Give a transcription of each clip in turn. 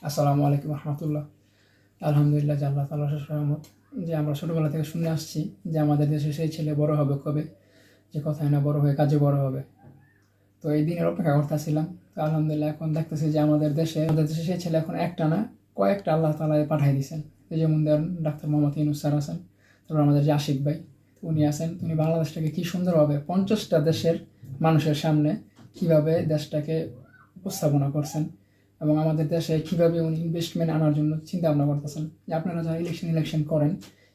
আসসালামু আলাইকুম রহমতুল্লাহ। আলহামদুলিল্লাহ যে আল্লাহ তাআলার শেষ রহমত, যে আমরা ছোটোবেলা থেকে শুনে আসছি যে আমাদের দেশে সেই ছেলে বড় হবে কবে, যে কথায় না বড় হয়ে কাজে বড় হবে। তো এই দিনের অপেক্ষা করতেছিলাম। তো আলহামদুলিল্লাহ এখন দেখতেছি যে আমাদের দেশে সেই ছেলে এখন একটা না, কয়েকটা আল্লাহ তাআলা পাঠিয়ে দিয়েছেন। যেমন ধরেন ডাক্তার মোহাম্মদ ইউনূস স্যার আছেন, তারপর আমাদের যে আশিক ভাই উনি আছেন, উনি বাংলাদেশটাকে কী সুন্দরভাবে 50টা দেশের মানুষের সামনে কীভাবে দেশটাকে উপস্থাপনা করছেন, এবং আমাদের দেশে কীভাবে উনি ইনভেস্টমেন্ট আনার জন্য চিন্তা ভাবনা করতেছেন। যে আপনারা যারা ইলেকশন করেন,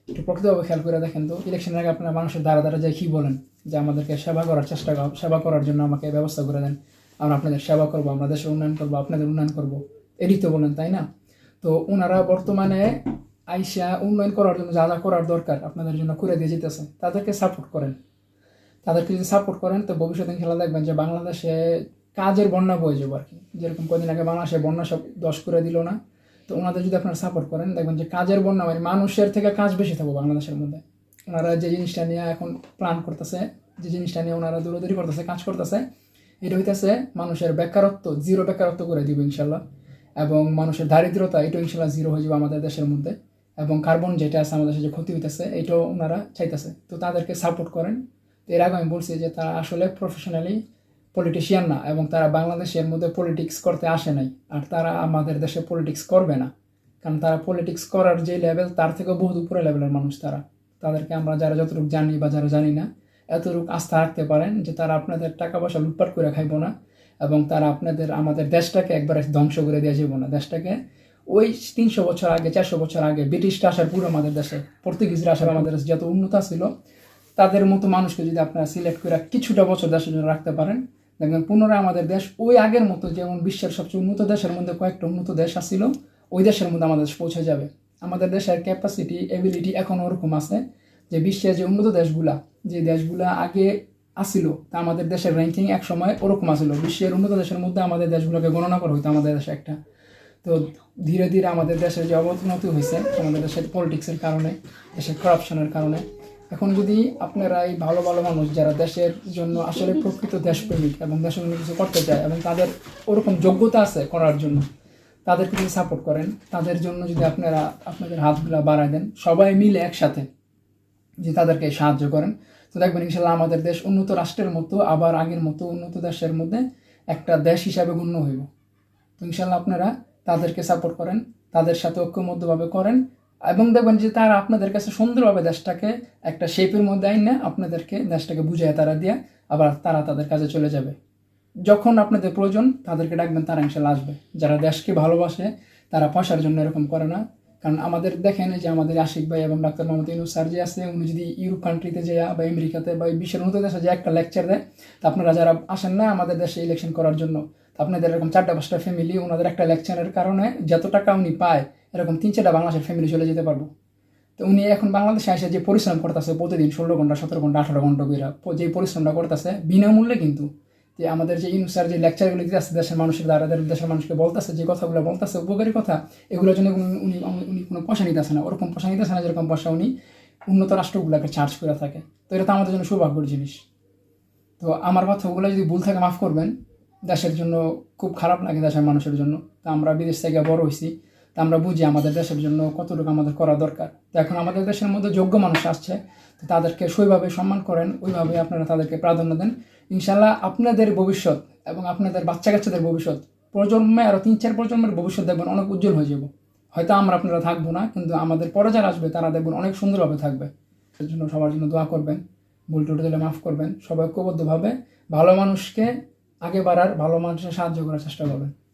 একটু প্রকৃতভাবে খেয়াল করে দেখেন তো, ইলেকশনের আগে আপনারা মানুষের দ্বারা দ্বারা যায় কী বলেন, যে আমাদেরকে সেবা করার জন্য আমাকে ব্যবস্থা করে দেন, আমরা আপনাদের সেবা করবো, আমরা দেশের উন্নয়ন করবো, আপনাদের উন্নয়ন করবো, এটাই তো বলেন, তাই না? তো ওনারা বর্তমানে আইসা উন্নয়ন করার জন্য যা যা করার দরকার আপনাদের জন্য করে দিয়ে যেতেছে, তাদেরকে সাপোর্ট করেন। তাদেরকে যদি সাপোর্ট করেন তো ভবিষ্যতে খেলা দেখবেন যে বাংলাদেশে কাজের বন্যা বয়ে যাবো আর কি। যেরকম কদিন আগে বাংলাদেশে বন্যা সব দশ করে দিল না, তো ওনাদের যদি আপনারা সাপোর্ট করেন দেখবেন যে কাজের বন্যা, মানে মানুষের থেকে কাজ বেশি থাকবো বাংলাদেশের মধ্যে। ওনারা যে জিনিসটা নিয়ে এখন প্ল্যান করতেছে, যে জিনিসটা নিয়ে ওনারা দৌড়াদৌড়ি করতেছে, কাজ করতেছে, এটা হইতেছে মানুষের বেকারত্ব জিরো বেকারত্ব করে দিব ইনশাল্লাহ, এবং মানুষের দারিদ্রতা এটাও ইনশাল্লাহ জিরো হয়ে যাবে আমাদের দেশের মধ্যে, এবং কার্বন যেটা আছে আমাদের দেশে যে ক্ষতি হইতেছে এটাও ওনারা চাইতেছে। তো তাদেরকে সাপোর্ট করেন। তো এর আগে আমি বলছি যে তারা আসলে প্রফেশনালি পলিটিশিয়ান না, এবং তারা বাংলাদেশের মধ্যে পলিটিক্স করতে আসে নাই, আর তারা আমাদের দেশে পলিটিক্স করবে না, কারণ তারা পলিটিক্স করার যে লেভেল তার থেকেও বহুত উপরে লেভেলের মানুষ তারা। তাদেরকে আমরা যারা যতটুকু জানি বা যারা জানি না, এতটুকু আস্থা রাখতে পারেন যে তারা আপনাদের টাকা পয়সা লুটপাট করে খাইব না, এবং তারা আমাদের দেশটাকে একবারে ধ্বংস করে দিয়ে যাব না। দেশটাকে ওই 300 বছর আগে 400 বছর আগে ব্রিটিশরা আসার পুরো আমাদের দেশে, পর্তুগিজরা আসার আমাদের দেশে যত উন্নত ছিল, তাদের মতো মানুষকে যদি আপনারা সিলেক্ট করে কিছুটা বছর দেশের জন্য রাখতে পারেন, দেখবেন পুনরায় আমাদের দেশ ওই আগের মতো, যেমন বিশ্বের সবচেয়ে উন্নত দেশের মধ্যে কয়েকটা উন্নত দেশ আসছিল, ওই দেশের মধ্যে আমাদের দেশ পৌঁছে যাবে। আমাদের দেশের ক্যাপাসিটি এবিলিটি এখন ওরকম আছে যে বিশ্বের যে উন্নত দেশগুলা, যে দেশগুলা আগে আসিল, তা আমাদের দেশের র্যাঙ্কিং এক সময় ওরকম আসিল, বিশ্বের উন্নত দেশের মধ্যে আমাদের দেশগুলোকে গণনা করা হইতো আমাদের দেশে একটা। তো ধীরে ধীরে আমাদের দেশের যে অবনতি হয়েছে আমাদের দেশের পলিটিক্সের কারণে, দেশের করাপশনের কারণে, এখন যদি আপনারা এই ভালো ভালো মানুষ যারা দেশের জন্য আসলে প্রকৃত দেশপ্রেমিক এবং দেশের জন্য কিছু করতে চায় এবং তাদের ওরকম যোগ্যতা আছে করার জন্য, তাদেরকে যদি সাপোর্ট করেন, তাদের জন্য যদি আপনারা আপনাদের হাতগুলা বাড়ায় দেন, সবাই মিলে একসাথে যে তাদেরকে সাহায্য করেন, তো দেখবেন ইনশাল্লাহ আমাদের দেশ উন্নত রাষ্ট্রের মতো আবার আগের মতো উন্নত দেশের মধ্যে একটা দেশ হিসাবে গণ্য হইব। তো ইনশাল্লাহ আপনারা তাদেরকে সাপোর্ট করেন, তাদের সাথে ঐক্যবদ্ধভাবে করেন, এবং দেখবেন যে তারা আপনাদের কাছে সুন্দরভাবে দেশটাকে একটা শেপের মধ্যে আইন না, আপনাদেরকে দেশটাকে বুঝায় তারা দিয়ে আবার তারা তাদের কাজে চলে যাবে। যখন আপনাদের প্রয়োজন তাদেরকে ডাকবেন, তারা ইনশাল্লাহ আসবে। যারা দেশকে ভালোবাসে তারা পয়সার জন্য এরকম করে না। কারণ আমাদের দেখেন যে আমাদের আশিক ভাই এবং ডাক্তার মোহাম্মদ ইউনূস স্যার যে আছে, উনি যদি ইউরোপ কান্ট্রিতে যায় বা আমেরিকাতে বা বিশ্বের উন্নত দেশে যে একটা লেকচার দেয়, তা আপনারা যারা আসেন না আমাদের দেশে ইলেকশন করার জন্য, আপনাদের এরকম 4টা 5টা ফ্যামিলি ওনাদের একটা লেকচারের কারণে যত টাকা উনি পায়, এরকম 3-4টা বাংলাদেশের ফ্যামিলি চলে যেতে পারবো। তো উনি এখন বাংলাদেশে এসে যে পরিশ্রম করতেছে প্রতিদিন 16 ঘন্টা 17 ঘন্টা 18 ঘন্টা করে, যে পরিশ্রমটা করতেছে বিনামূল্যে, কিন্তু যে আমাদের যে ইউনূস স্যার যে লেকচারগুলো দিতেছে দেশের মানুষের দ্বারা, দেশের মানুষকে বলতেছে যে কথাগুলো বলতেছে উপকারী কথা, এগুলোর জন্য উনি উনি কোনো পয়সা নিতেছে না, ওরকম পয়সা নিতেছে না যেরকম পয়সা উনি উন্নত রাষ্ট্রগুলোকে চার্জ করে থাকে। তো এটা তো আমাদের জন্য সৌভাগ্যের জিনিস। তো আমার কথাগুলো যদি ভুল থাকে মাফ করবেন, দেশের জন্য খুব খারাপ লাগে দেশের মানুষের জন্য। তা আমরা বিদেশ থেকে বড় হয়েছি, তা আমরা বুঝি আমাদের দেশের জন্য কতটুকু আমাদের করা দরকার। তো এখন আমাদের দেশের মধ্যে যোগ্য মানুষ আসছে, তো তাদেরকে সেইভাবে সম্মান করেন, ওইভাবে আপনারা তাদেরকে প্রাধান্য দেন। ইনশাল্লাহ আপনাদের ভবিষ্যৎ এবং আপনাদের বাচ্চা কাচ্চাদের ভবিষ্যৎ, প্রজন্মে আরও 3-4 প্রজন্মের ভবিষ্যৎ দেখবেন অনেক উজ্জ্বল হয়ে যাব। হয়তো আমরা আপনারা থাকবো না, কিন্তু আমাদের পরে যারা আসবে তারা দেখবেন অনেক সুন্দরভাবে থাকবে। এর জন্য সবার জন্য দোয়া করবেন, ভুল টুটে দিলে মাফ করবেন, সবাই ঐক্যবদ্ধভাবে ভালো মানুষকে আগে বাড়ার, ভালো মানুষের সাহায্য করার চেষ্টা করবেন।